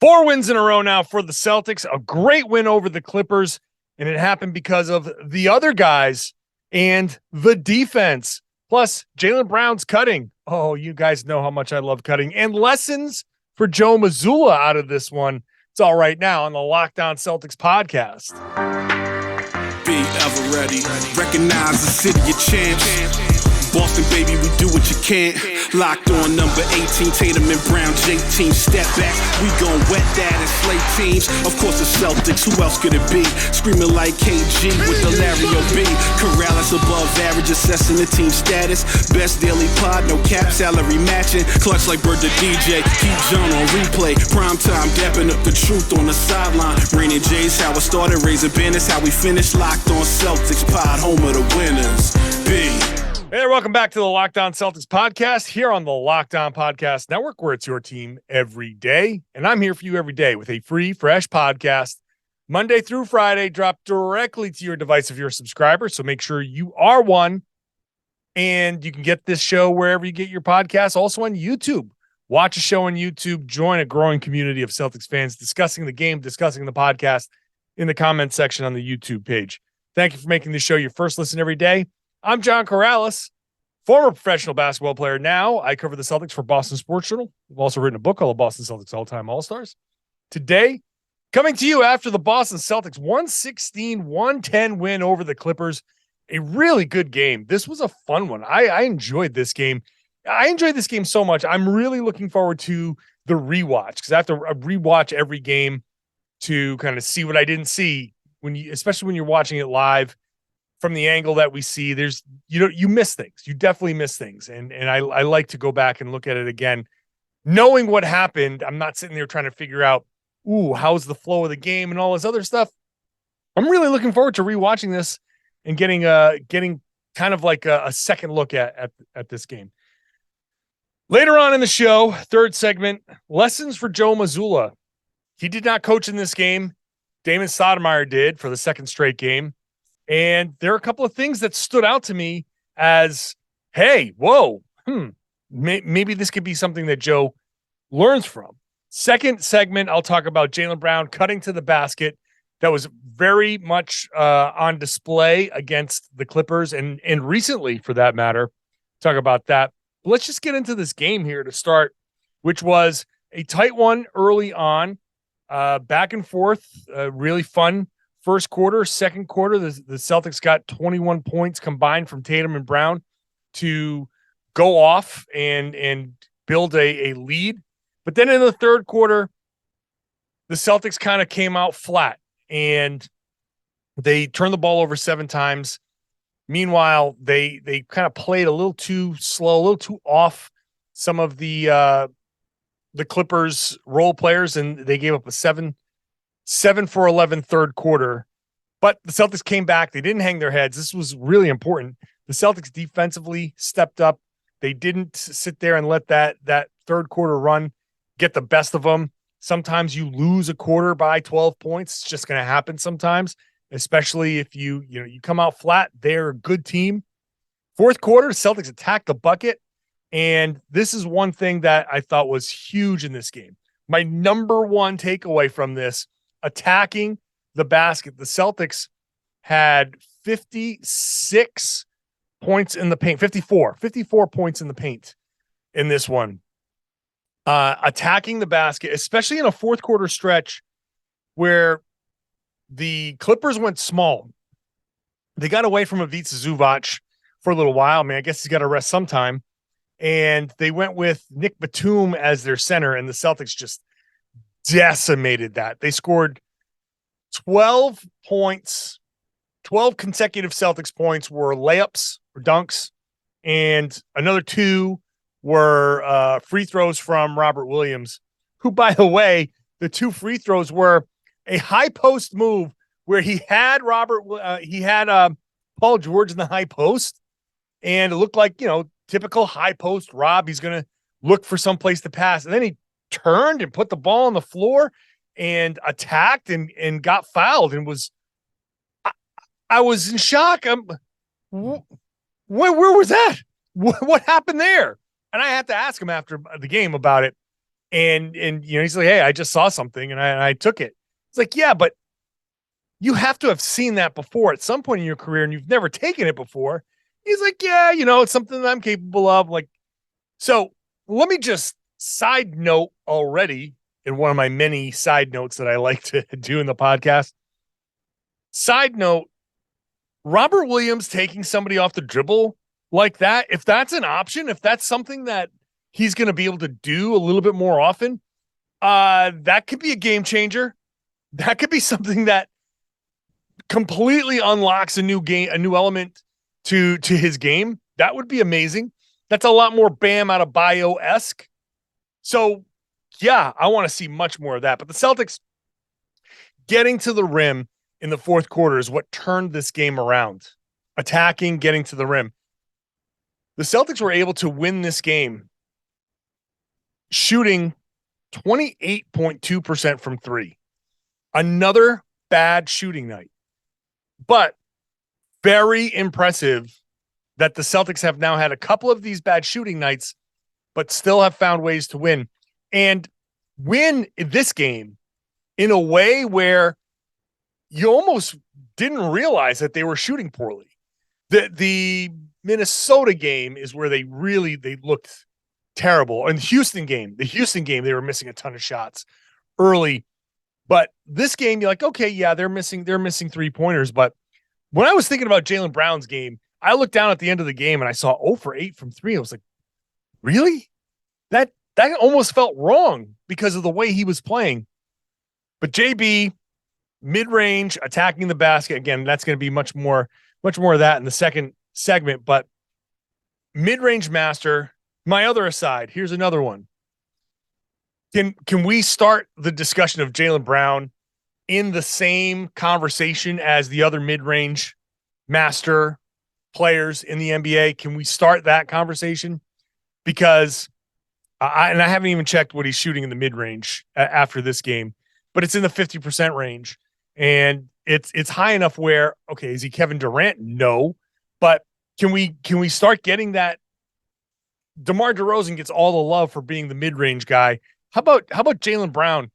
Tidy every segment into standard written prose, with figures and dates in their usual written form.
4 wins in a row now for the Celtics. A great win over the Clippers, and it happened because of the other guys and the defense. Plus, Jaylen Brown's cutting. Oh, you guys know how much I love cutting. And lessons for Joe Mazzulla out of this one. It's all right now on the Locked On Celtics podcast. Be ever ready. Recognize the city of champs. Boston, baby, we do what you can't. Locked on number 18, Tatum and Brown, J-team, step back. We gon' wet that and slay teams. Of course, the Celtics, who else could it be? Screaming like KG with the Larry O.B. Karalis above average, assessing the team status. Best daily pod, no cap, salary matching. Clutch like Bird the DJ, keep John on replay. Prime time, dapping up the truth on the sideline. Raining J's, how it started, raising banners, how we finished. Locked on Celtics pod, home of the winners. B. Hey there, welcome back to the Locked On Celtics podcast here on the Locked On Podcast Network, where it's your team every day. And I'm here for you every day with a free, fresh podcast, Monday through Friday, dropped directly to your device if you're a subscriber. So make sure you are one. And you can get this show wherever you get your podcasts, also on YouTube. Watch a show on YouTube, join a growing community of Celtics fans discussing the game, discussing the podcast in the comment section on the YouTube page. Thank you for making this show your first listen every day. I'm John Karalis, former professional basketball player. Now I cover the Celtics for Boston Sports Journal. I've also written a book called The Boston Celtics All-Time All-Stars. Today, coming to you after the Boston Celtics 116-110 win over the Clippers. A really good game. This was a fun one. I enjoyed this game. I enjoyed this game so much. I'm really looking forward to the rewatch because I have to rewatch every game to kind of see what I didn't see especially when you're watching it live. From the angle that we see, you miss things. You definitely miss things. And I like to go back and look at it again, knowing what happened. I'm not sitting there trying to figure out, how's the flow of the game and all this other stuff. I'm really looking forward to rewatching this and getting kind of like a second look at this game. Later on in the show, third segment, lessons for Joe Mazzulla. He did not coach in this game. Damon Stoudemire did for the second straight game. And there are a couple of things that stood out to me as, hey, whoa, maybe this could be something that Joe learns from. Second segment, I'll talk about Jaylen Brown cutting to the basket. That was very much on display against the Clippers and recently, for that matter. Talk about that. But let's just get into this game here to start, which was a tight one early on, back and forth, really fun. First quarter, second quarter, the Celtics got 21 points combined from Tatum and Brown to go off and build a lead. But then in the third quarter, the Celtics kind of came out flat and they turned the ball over 7 times. Meanwhile, they kind of played a little too slow, a little too off some of the Clippers role players, and they gave up a 7 for 11 third quarter, but the Celtics came back. They didn't hang their heads. This was really important. The Celtics defensively stepped up. They didn't sit there and let that third quarter run get the best of them. Sometimes you lose a quarter by 12 points. It's just going to happen sometimes, especially if you come out flat. They're a good team. Fourth quarter, Celtics attacked the bucket, and this is one thing that I thought was huge in this game. My number one takeaway from this, attacking the basket. The Celtics had 56 points in the paint, 54 points in the paint in this one. Attacking the basket, especially in a fourth quarter stretch where the Clippers went small. They got away from Ivica Zubac for a little while. I mean, I guess he's got to rest sometime. And they went with Nick Batum as their center, and the Celtics just decimated that. They scored 12 points. 12 consecutive Celtics points were layups or dunks, and another 2 were free throws from Robert Williams, who, by the way, the 2 free throws were a high post move where he had Paul George in the high post, and it looked like, typical high post Rob. He's going to look for some place to pass, and then he turned and put the ball on the floor and attacked and got fouled and was I was in shock. Where was that? What happened there? And I had to ask him after the game about it. And he's like, hey, I just saw something and I took it. It's like, yeah, but you have to have seen that before at some point in your career and you've never taken it before. He's like, yeah, it's something that I'm capable of. Like, so let me just side note already in one of my many side notes that I like to do in the podcast. Side note, Robert Williams taking somebody off the dribble like that, if that's an option, if that's something that he's going to be able to do a little bit more often, that could be a game changer. That could be something that completely unlocks a new element to his game. That would be amazing. That's a lot more Bam out of Bio-esque. So, yeah, I want to see much more of that. But the Celtics getting to the rim in the fourth quarter is what turned this game around. Attacking, getting to the rim. The Celtics were able to win this game shooting 28.2% from three. Another bad shooting night. But very impressive that the Celtics have now had a couple of these bad shooting nights, but still have found ways to win. And win this game in a way where you almost didn't realize that they were shooting poorly. The Minnesota game is where they looked terrible. And the Houston game, they were missing a ton of shots early. But this game, you're like, okay, yeah, they're missing 3-pointers. But when I was thinking about Jaylen Brown's game, I looked down at the end of the game and I saw 0 for 8 from 3. I was like, really? That almost felt wrong because of the way he was playing. But JB, mid-range, attacking the basket. Again, that's going to be much more of that in the second segment. But mid-range master, my other aside, here's another one. Can we start the discussion of Jaylen Brown in the same conversation as the other mid-range master players in the NBA? Can we start that conversation? Because I haven't even checked what he's shooting in the mid-range after this game, but it's in the 50% range. And it's high enough where, okay, is he Kevin Durant? No. But can we start getting that? DeMar DeRozan gets all the love for being the mid-range guy. How about Jaylen Brown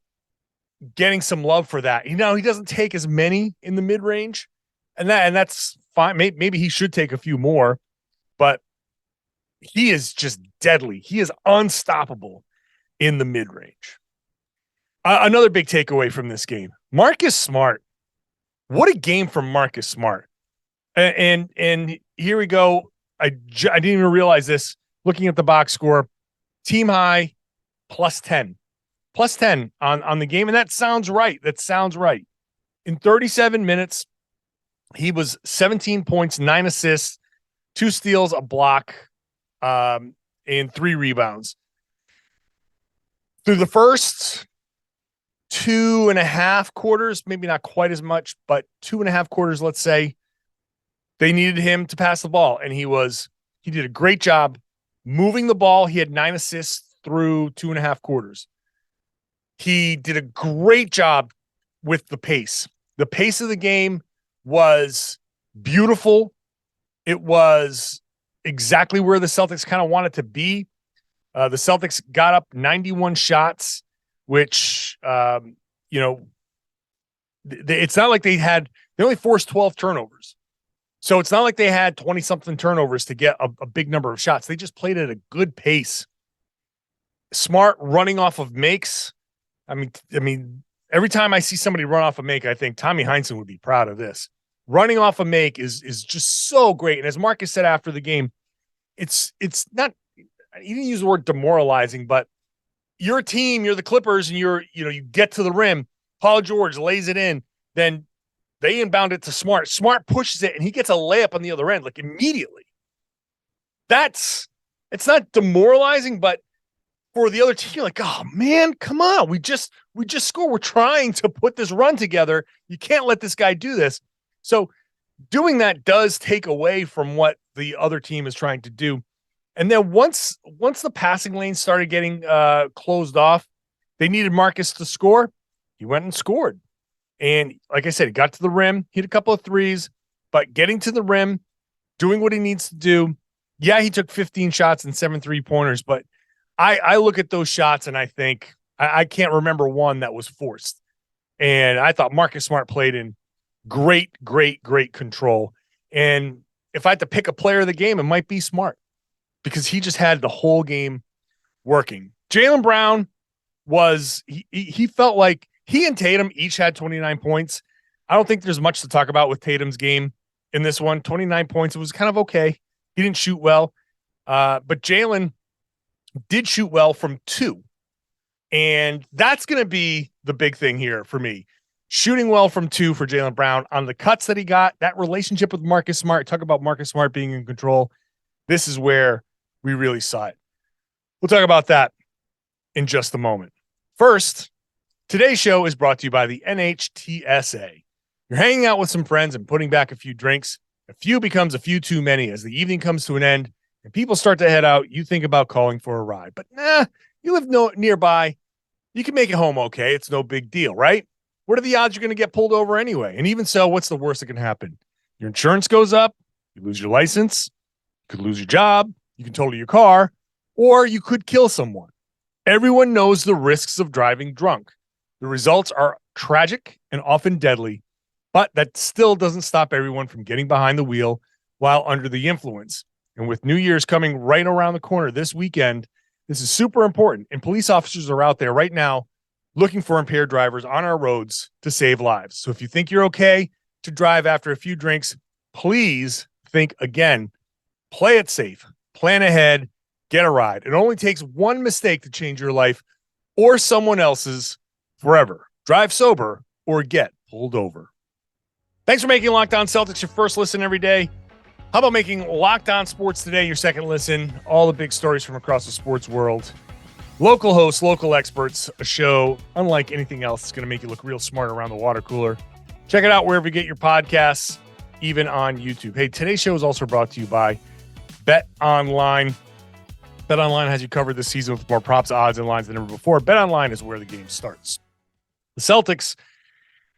getting some love for that? He doesn't take as many in the mid-range, and that's fine. Maybe he should take a few more, but he is just deadly. He is unstoppable in the mid-range. Another big takeaway from this game, Marcus Smart. What a game from Marcus Smart. And here we go. I didn't even realize this looking at the box score. Team high, +10 on the game. And that sounds right. In 37 minutes, he was 17 points, 9 assists, 2 steals, a block, and 3 rebounds. Through the first 2.5 quarters, maybe not quite as much, but 2.5 quarters, let's say, they needed him to pass the ball. And he did a great job moving the ball. He had 9 assists through 2.5 quarters. He did a great job with the pace. The pace of the game was beautiful. It was exactly where the Celtics kind of wanted to be. The Celtics got up 91 shots, which, it's not like they only forced 12 turnovers. So it's not like they had 20-something turnovers to get a big number of shots. They just played at a good pace. Smart running off of makes. I mean, every time I see somebody run off a make, I think Tommy Heinsohn would be proud of this. Running off a make is just so great. And as Marcus said after the game, it's not, he didn't use the word demoralizing, but you're a team, you're the Clippers, and you get to the rim. Paul George lays it in, then they inbound it to Smart. Smart pushes it, and he gets a layup on the other end, like immediately. It's not demoralizing, but for the other team, you're like, oh man, come on. We just scored. We're trying to put this run together. You can't let this guy do this. So doing that does take away from what the other team is trying to do. And then once the passing lane started getting closed off, they needed Marcus to score. He went and scored. And like I said, he got to the rim, hit a couple of threes, but getting to the rim, doing what he needs to do. Yeah, he took 15 shots and 7 3-pointers, but I look at those shots and I think I can't remember one that was forced. And I thought Marcus Smart played in great control. And if I had to pick a player of the game, it might be Smart because he just had the whole game working. Jaylen Brown he felt like he and Tatum each had 29 points. I don't think there's much to talk about with Tatum's game in this one. 29 points. It was kind of okay. He didn't shoot well. But Jaylen did shoot well from 2. And that's going to be the big thing here for me. Shooting well from 2 for Jaylen Brown on the cuts that he got, that relationship with Marcus Smart. Talk about Marcus Smart being in control. This is where we really saw it. We'll talk about that in just a moment. First, today's show is brought to you by the NHTSA. You're hanging out with some friends and putting back a few drinks. A few becomes a few too many as the evening comes to an end and people start to head out. You think about calling for a ride, but you live nearby. You can make it home okay. It's no big deal, right? What are the odds you're going to get pulled over anyway? And even so, what's the worst that can happen? Your insurance goes up, you lose your license, you could lose your job, you can total your car, or you could kill someone. Everyone knows the risks of driving drunk. The results are tragic and often deadly, but that still doesn't stop everyone from getting behind the wheel while under the influence. And with New Year's coming right around the corner this weekend, this is super important. And police officers are out there right now looking for impaired drivers on our roads to save lives. So if you think you're okay to drive after a few drinks, please think again. Play it safe. Plan ahead. Get a ride. It only takes one mistake to change your life or someone else's forever. Drive sober or get pulled over. Thanks for making Locked On Celtics your first listen every day. How about making Locked On Sports Today your second listen? All the big stories from across the sports world. Local hosts, local experts, a show unlike anything else. It's going to make you look real smart around the water cooler. Check it out wherever you get your podcasts, even on YouTube. Hey, today's show is also brought to you by BetOnline. BetOnline has you covered this season with more props, odds, and lines than ever before. BetOnline is where the game starts. The Celtics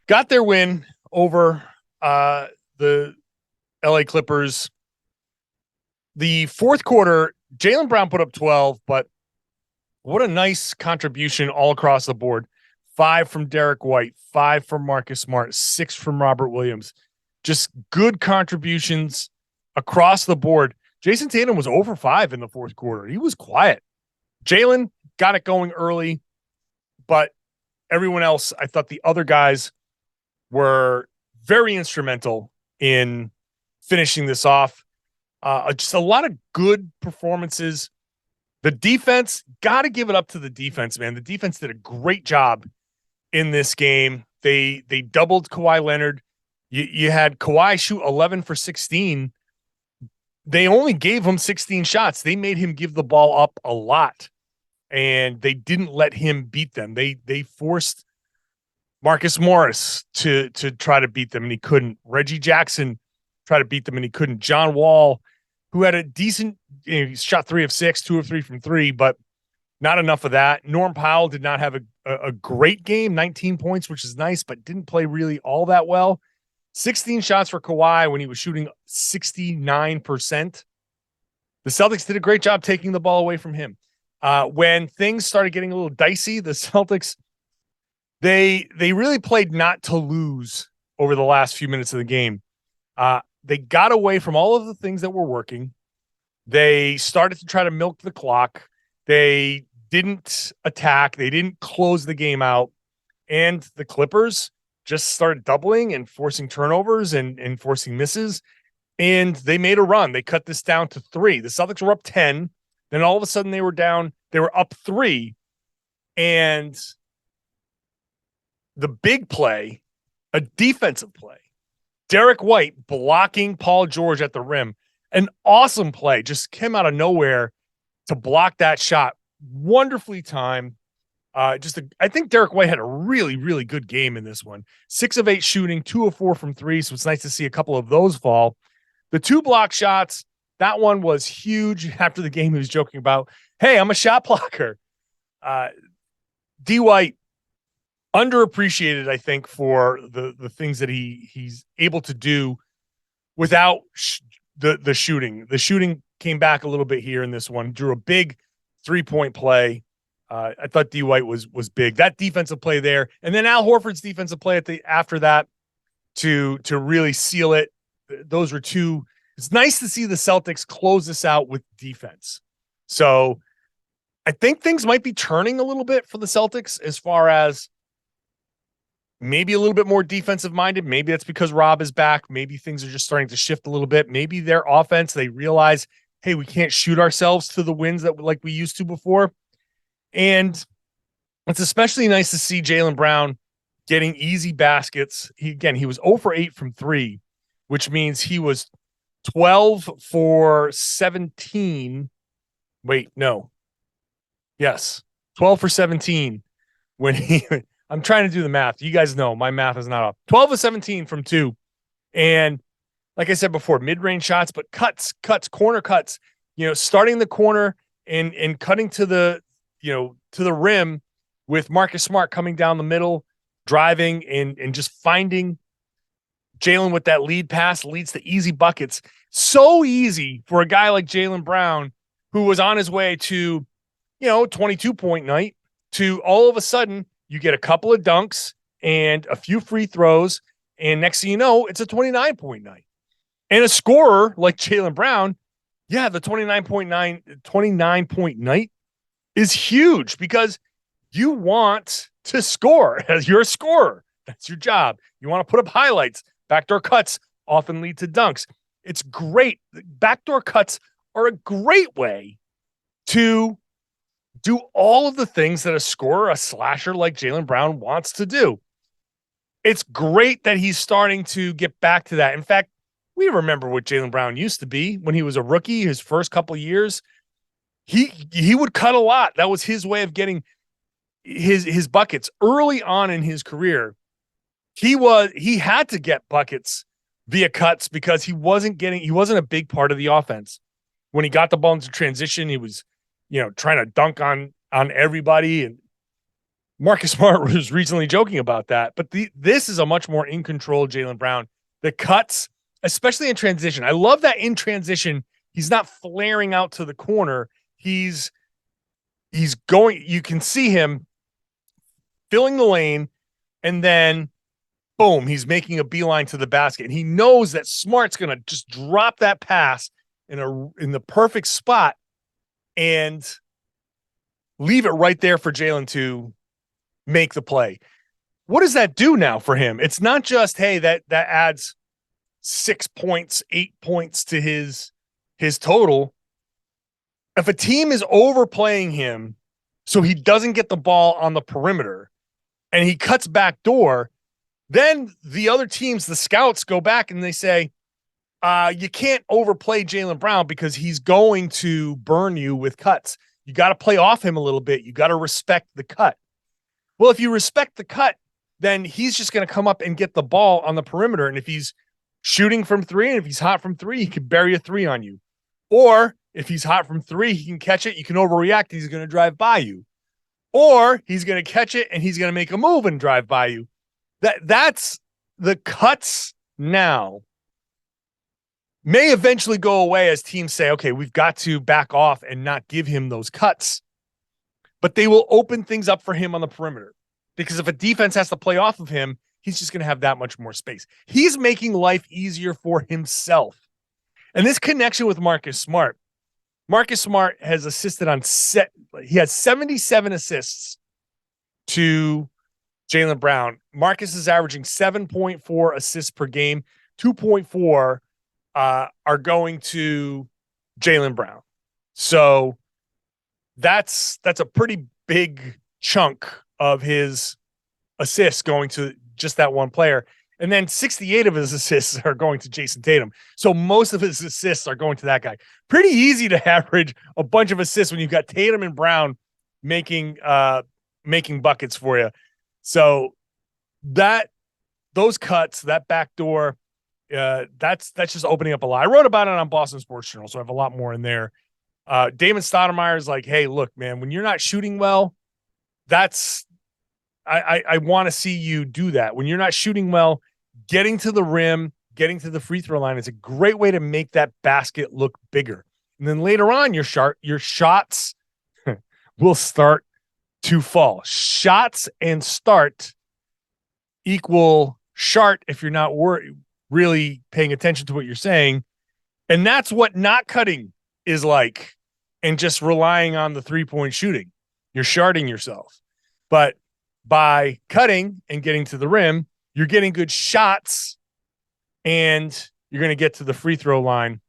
got their win over the LA Clippers. The fourth quarter, Jaylen Brown put up 12, but what a nice contribution all across the board. 5 from Derek White, 5 from Marcus Smart, 6 from Robert Williams. Just good contributions across the board. Jayson Tatum was over 5 in the fourth quarter. He was quiet. Jaylen got it going early, but everyone else, I thought the other guys were very instrumental in finishing this off. Just a lot of good performances. The defense, got to give it up to the defense, man. The defense did a great job in this game. They doubled Kawhi Leonard. You had Kawhi shoot 11 for 16. They only gave him 16 shots. They made him give the ball up a lot, and they didn't let him beat them. They forced Marcus Morris to try to beat them, and he couldn't. Reggie Jackson tried to beat them, and he couldn't. John Wall, who had a decent, he shot 3 of 6, 2 of 3 from 3, but not enough of that. Norm Powell did not have a great game, 19 points, which is nice, but didn't play really all that well. 16 shots for Kawhi when he was shooting 69%. The Celtics did a great job taking the ball away from him. When things started getting a little dicey, the Celtics, they really played not to lose over the last few minutes of the game. They got away from all of the things that were working. They started to try to milk the clock. They didn't attack. They didn't close the game out. And the Clippers just started doubling and forcing turnovers and forcing misses. And they made a run. They cut this down to 3. The Celtics were up 10. Then all of a sudden they were down. They were up 3. And the big play, a defensive play, Derek White blocking Paul George at the rim. An awesome play. Just came out of nowhere to block that shot. Wonderfully timed. I think Derek White had a really, really good game in this one. 6 of 8 shooting, 2 of 4 from 3. So it's nice to see a couple of those fall. The 2 block shots, that one was huge. After the game, he was joking about, hey, I'm a shot blocker. D. White, underappreciated, I think, for the things that he's able to do without the shooting. The shooting came back a little bit here in this one. Drew a big 3-point play. I thought D White was big. That defensive play there, and then Al Horford's defensive play after that to really seal it. Those were two. It's nice to see the Celtics close this out with defense. So I think things might be turning a little bit for the Celtics as far as maybe a little bit more defensive minded. Maybe that's because Rob is back. Maybe things are just starting to shift a little bit. Maybe their offense, they realize, hey, we can't shoot ourselves to the wins that like we used to before. And it's especially nice to see Jaylen Brown getting easy baskets. He was 0 for 8 from 3, which means he was 12 for 17. Wait, no. Yes, 12 for 17 when I'm trying to do the math. You guys know my math is not up. 12 of 17 from 2. And like I said before, mid-range shots, but cuts, corner cuts, starting the corner and cutting to the rim with Marcus Smart coming down the middle, driving and just finding Jaylen with that lead pass leads to easy buckets. So easy for a guy like Jaylen Brown, who was on his way to, 22-point night, to all of a sudden you get a couple of dunks and a few free throws, and next thing you know, it's a 29-point night. And a scorer like Jaylen Brown, the 29-point night is huge because you want to score as you're a scorer. That's your job. You want to put up highlights. Backdoor cuts often lead to dunks. It's great. Backdoor cuts are a great way to do all of the things that a scorer, a slasher like Jaylen Brown wants to do. It's great that he's starting to get back to that. In fact, we remember what Jaylen Brown used to be when he was a rookie, his first couple of years. He would cut a lot. That was his way of getting his buckets early on in his career. He had to get buckets via cuts because he wasn't a big part of the offense. When he got the ball into transition, he was, trying to dunk on everybody. And Marcus Smart was recently joking about that. But this is a much more in control Jaylen Brown. The cuts, especially in transition. I love that in transition, he's not flaring out to the corner. He's going, you can see him filling the lane, and then boom, he's making a beeline to the basket. And he knows that Smart's going to just drop that pass in the perfect spot and leave it right there for Jaylen to make the play. What does that do now for him? It's not just, hey, that adds 6 points, 8 points to his total. If a team is overplaying him so he doesn't get the ball on the perimeter and he cuts back door, then the other teams, the scouts, go back and they say, you can't overplay Jaylen Brown because he's going to burn you with cuts. You got to play off him a little bit. You got to respect the cut. Well, if you respect the cut, then he's just going to come up and get the ball on the perimeter. And if he's shooting from 3 and if he's hot from 3, he can bury a 3 on you. Or if he's hot from 3, he can catch it. You can overreact. He's going to drive by you. Or he's going to catch it and he's going to make a move and drive by you. That's the cuts now may eventually go away as teams say, okay, we've got to back off and not give him those cuts. But they will open things up for him on the perimeter. Because if a defense has to play off of him, he's just going to have that much more space. He's making life easier for himself. And this connection with Marcus Smart has assisted on he has 77 assists to Jaylen Brown. Marcus is averaging 7.4 assists per game. 2.4 are going to Jaylen Brown. So that's a pretty big chunk of his assists going to just that one player. And then 68 of his assists are going to Jayson Tatum. So most of his assists are going to that guy. Pretty easy to average a bunch of assists when you've got Tatum and Brown making buckets for you. So those cuts, that backdoor, that's just opening up a lot. I wrote about it on Boston Sports Journal, so I have a lot more in there. Damon Stoudemire is like, hey, look, man, when you're not shooting well, I want to see you do that. When you're not shooting well, getting to the rim, getting to the free throw line is a great way to make that basket look bigger. And then later on, your shots, will start to fall. Shots and start equal shart if you're not really paying attention to what you're saying. And that's what not cutting is like, and just relying on the 3-point shooting. You're sharting yourself. But by cutting and getting to the rim, you're getting good shots and you're going to get to the free throw line.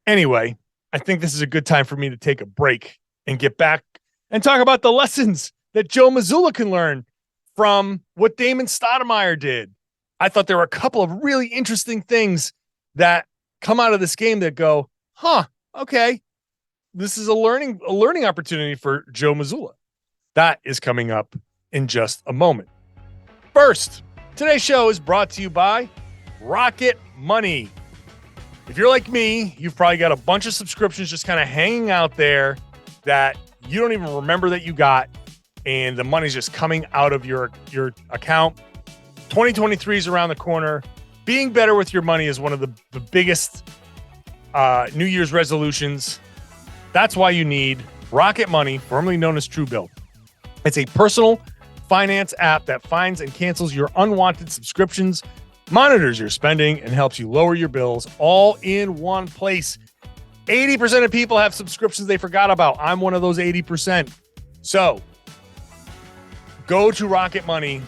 Anyway, I think this is a good time for me to take a break and get back and talk about the lessons that Joe Mazzulla can learn from what Damon Stoudemire did. I thought there were a couple of really interesting things that come out of this game that go, okay, this is a learning opportunity for Joe Mazzulla. That is coming up in just a moment. First, today's show is brought to you by Rocket Money. If you're like me, you've probably got a bunch of subscriptions just kind of hanging out there that you don't even remember that you got, and the money's just coming out of your account. 2023 is around the corner. Being better with your money is one of the biggest New Year's resolutions. That's why you need Rocket Money, formerly known as Truebill. It's a personal finance app that finds and cancels your unwanted subscriptions, monitors your spending, and helps you lower your bills all in one place. 80% of people have subscriptions they forgot about. I'm one of those 80%. So go to Rocket Money.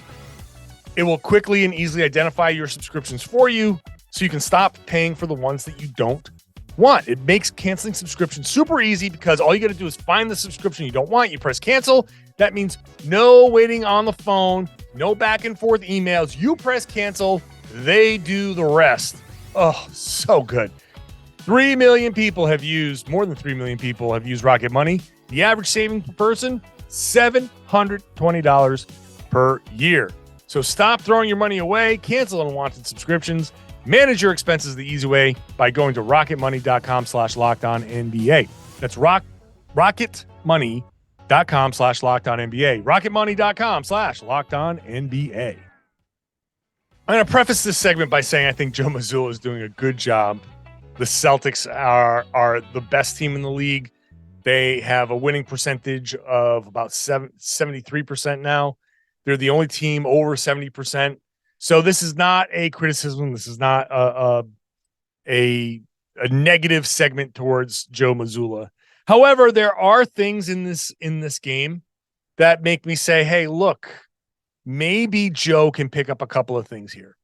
It will quickly and easily identify your subscriptions for you so you can stop paying for the ones that you don't want. It makes canceling subscriptions super easy because all you got to do is find the subscription you don't want. You press cancel. That means no waiting on the phone, no back and forth emails. You press cancel. They do the rest. Oh, so good. More than 3 million people have used Rocket Money. The average saving per person, $720 per year. So stop throwing your money away, cancel unwanted subscriptions, manage your expenses the easy way by going to rocketmoney.com/LockedOnNBA. That's rocketmoney.com/LockedOnNBA. rocketmoney.com/LockedOnNBA. I'm going to preface this segment by saying I think Joe Mazzulla is doing a good job. The Celtics are the best team in the league. They have a winning percentage of about 73% now. They're the only team over 70%. So this is not a criticism. This is not a negative segment towards Joe Mazzulla. However, there are things in this game that make me say, hey, look, maybe Joe can pick up a couple of things here.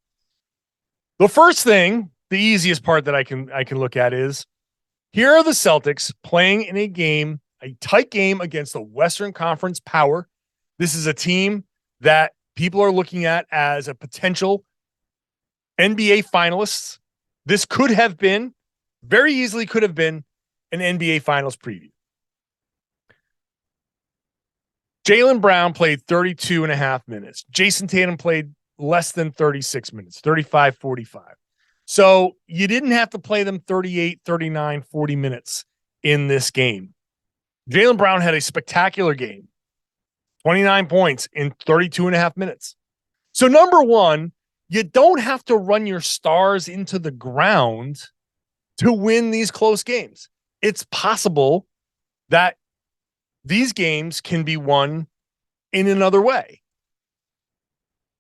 The first thing, the easiest part that I can look at is here are the Celtics playing in a tight game against the Western Conference power. This is a team that people are looking at as a potential NBA finalist. This very easily could have been an NBA Finals preview. Jaylen Brown played 32 and a half minutes. Jayson Tatum played less than 36 minutes, 35-45. So you didn't have to play them 38, 39, 40 minutes in this game. Jaylen Brown had a spectacular game, 29 points in 32 and a half minutes. So number one, you don't have to run your stars into the ground to win these close games. It's possible that these games can be won in another way.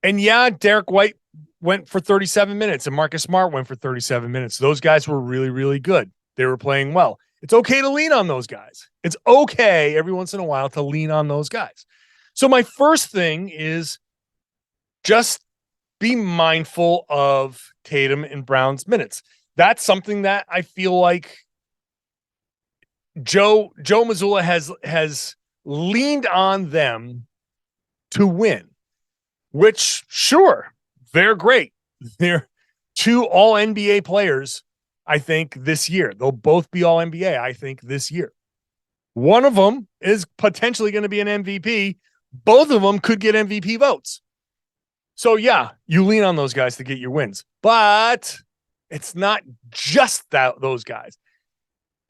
And yeah, Derek White went for 37 minutes and Marcus Smart went for 37 minutes. Those guys were really, really good. They were playing well. It's okay to lean on those guys. It's okay every once in a while to lean on those guys. So my first thing is just be mindful of Tatum and Brown's minutes. That's something that I feel like Joe Mazzulla has leaned on them to win, which sure, they're great. They're two all NBA players, I think, this year. They'll both be all NBA, I think, this year. One of them is potentially going to be an MVP. Both of them could get MVP votes. So yeah, you lean on those guys to get your wins, but it's not just those guys.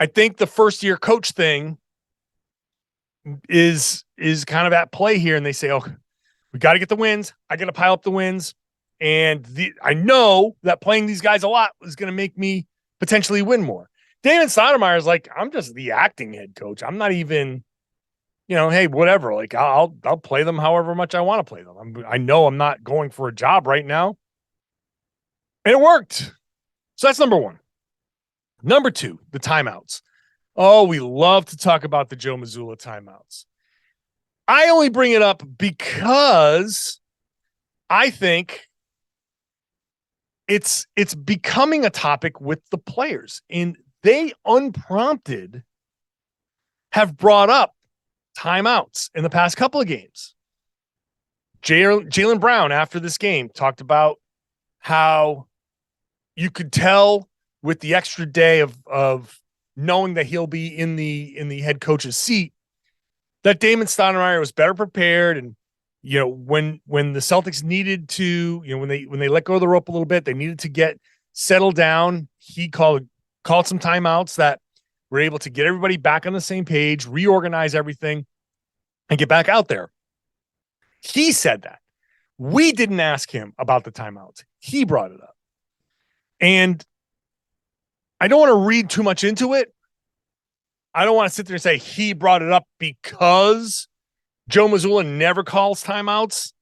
I think the first year coach thing is kind of at play here. And they say, oh, we got to get the wins. I got to pile up the wins. And I know that playing these guys a lot is going to make me potentially win more. Damon Stoudemire is like, I'm just the acting head coach. I'm not even, hey, whatever. Like I'll play them however much I want to play them. I know I'm not going for a job right now. And it worked. So that's number one. Number two, the timeouts. Oh, we love to talk about the Joe Mazzulla timeouts. I only bring it up because I think it's becoming a topic with the players, and they unprompted have brought up timeouts in the past couple of games. Jaylen Brown, after this game, talked about how you could tell with the extra day of knowing that he'll be in the head coach's seat, that Damon Stoudemire was better prepared. And, when the Celtics needed to, when they let go of the rope a little bit, they needed to get settled down. He called some timeouts that were able to get everybody back on the same page, reorganize everything, and get back out there. He said that. We didn't ask him about the timeouts. He brought it up. And I don't want to read too much into it. I don't want to sit there and say he brought it up because Joe Mazzulla never calls timeouts.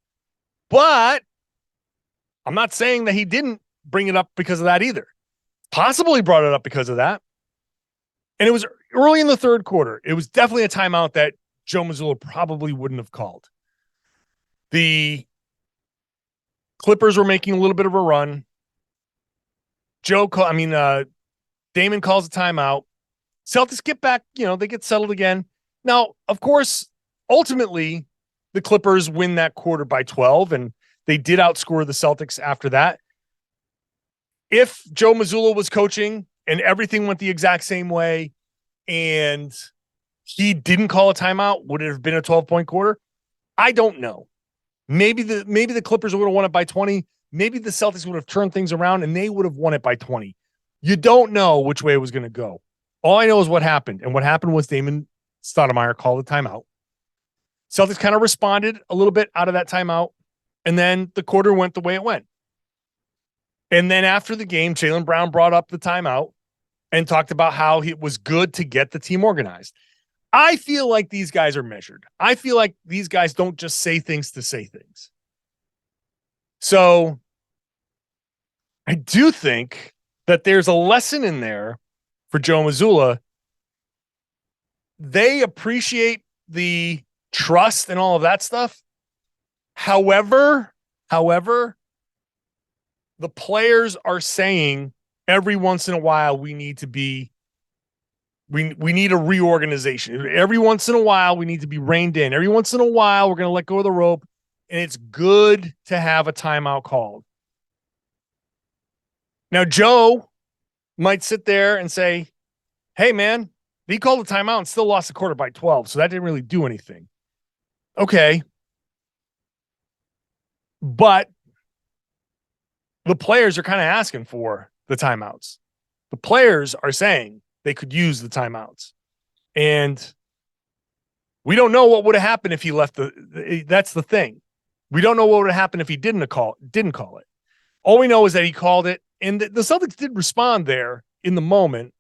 But I'm not saying that he didn't bring it up because of that either. Possibly brought it up because of that. And it was early in the third quarter. It was definitely a timeout that Joe Mazzulla probably wouldn't have called. The Clippers were making a little bit of a run. Damon calls a timeout. Celtics get back, they get settled again. Now, of course, ultimately, the Clippers win that quarter by 12, and they did outscore the Celtics after that. If Joe Mazzulla was coaching and everything went the exact same way and he didn't call a timeout, would it have been a 12-point quarter? I don't know. Maybe the Clippers would have won it by 20. Maybe the Celtics would have turned things around and they would have won it by 20. You don't know which way it was going to go. All I know is what happened. And what happened was Damon Stoudemire called a timeout. Celtics kind of responded a little bit out of that timeout. And then the quarter went the way it went. And then after the game, Jaylen Brown brought up the timeout and talked about how it was good to get the team organized. I feel like these guys are measured. I feel like these guys don't just say things to say things. So I do think that there's a lesson in there for Joe Mazzulla. They appreciate the trust and all of that stuff. However, the players are saying every once in a while we need a reorganization. Every once in a while we need to be reined in. Every once in a while we're going to let go of the rope, and it's good to have a timeout called. Now, Joe might sit there and say, hey, man, he called a timeout and still lost the quarter by 12, so that didn't really do anything. Okay. But the players are kind of asking for the timeouts. The players are saying they could use the timeouts. And we don't know what would have happened if he left that's the thing. We don't know what would have happened if he didn't call it. All we know is that he called it, and the Celtics did respond there in the moment.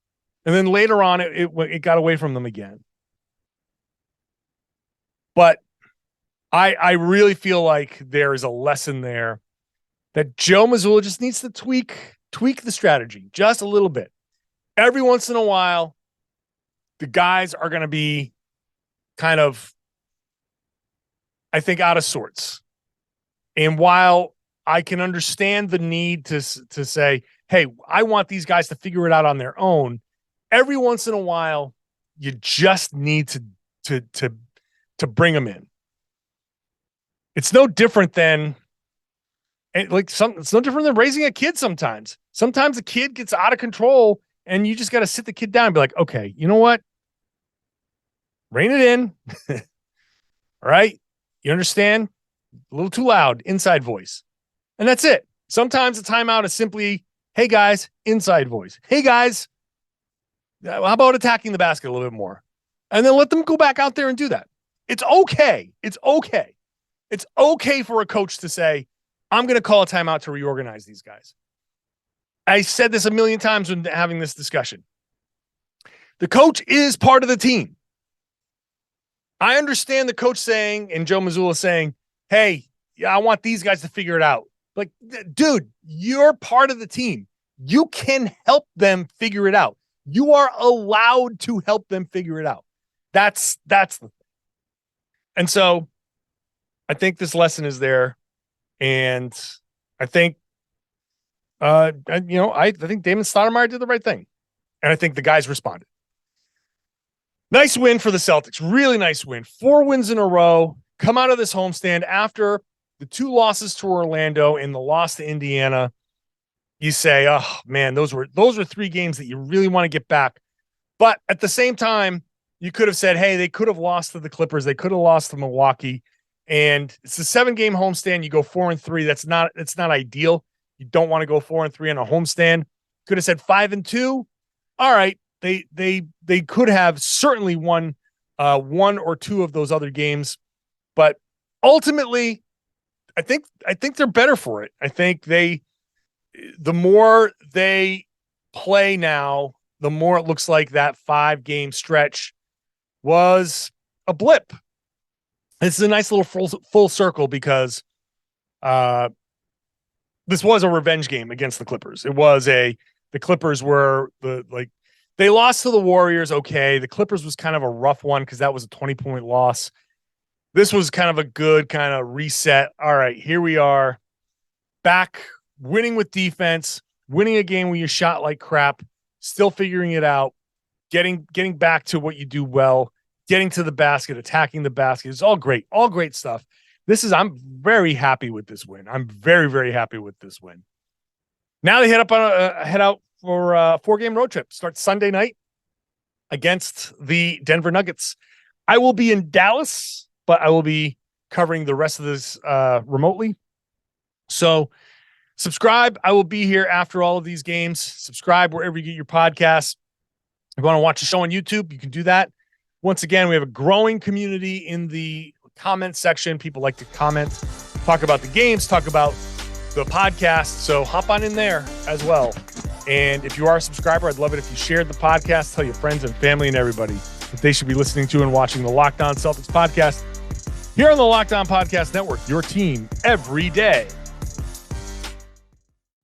And then later on, it got away from them again. But I really feel like there is a lesson there that Joe Mazzulla just needs to tweak the strategy just a little bit. Every once in a while, the guys are going to be kind of, I think, out of sorts. And while I can understand the need to say, hey, I want these guys to figure it out on their own, every once in a while, you just need to bring them in. It's no different than it's no different than raising a kid sometimes. Sometimes a kid gets out of control and you just got to sit the kid down and be like, okay, you know what? Rein it in. All right. You understand? A little too loud, inside voice. And that's it. Sometimes a timeout is simply, hey guys, inside voice. Hey guys, how about attacking the basket a little bit more? And then let them go back out there and do that. It's okay. It's okay. It's okay for a coach to say, I'm going to call a timeout to reorganize these guys. I said this a million times when having this discussion. The coach is part of the team. I understand the coach saying, and Joe Mazzulla saying, hey, I want these guys to figure it out. Like, dude, you're part of the team. You can help them figure it out. You are allowed to help them figure it out. That's the thing. And so I think this lesson is there. And I think, I think Damon Stoudemire did the right thing. And I think the guys responded. Nice win for the Celtics. Really nice win. 4 wins in a row. Come out of this homestand after the 2 losses to Orlando and the loss to Indiana. You say, oh man, those were 3 games that you really want to get back. But at the same time, you could have said, hey, they could have lost to the Clippers. They could have lost to Milwaukee. And it's a 7-game homestand. You go 4-3. It's not ideal. You don't want to go 4-3 on a homestand. Could have said 5-2. All right. They could have certainly won 1 or 2 of those other games, but ultimately, I think they're better for it. I think the more they play now, the more it looks like that 5-game stretch was a blip. This is a nice little full circle because this was a revenge game against the Clippers. The Clippers were they lost to the Warriors. Okay. The Clippers was kind of a rough one because that was a 20-point loss. This was kind of a good kind of reset. All right, here we are back winning with defense, winning a game where you shot like crap, still figuring it out, getting back to what you do well, getting to the basket, attacking the basket. It's all great stuff. I'm very happy with this win. I'm very, very happy with this win. Now they head out for a 4-game road trip. Starts Sunday night against the Denver Nuggets. I will be in Dallas, but I will be covering the rest of this remotely. So subscribe. I will be here after all of these games. Subscribe wherever you get your podcasts. If you want to watch a show on YouTube, you can do that. Once again, we have a growing community in the comment section. People like to comment, talk about the games, talk about the podcast. So hop on in there as well. And if you are a subscriber, I'd love it if you shared the podcast, tell your friends and family and everybody that they should be listening to and watching the Locked On Celtics podcast here on the Locked On Podcast Network, your team every day.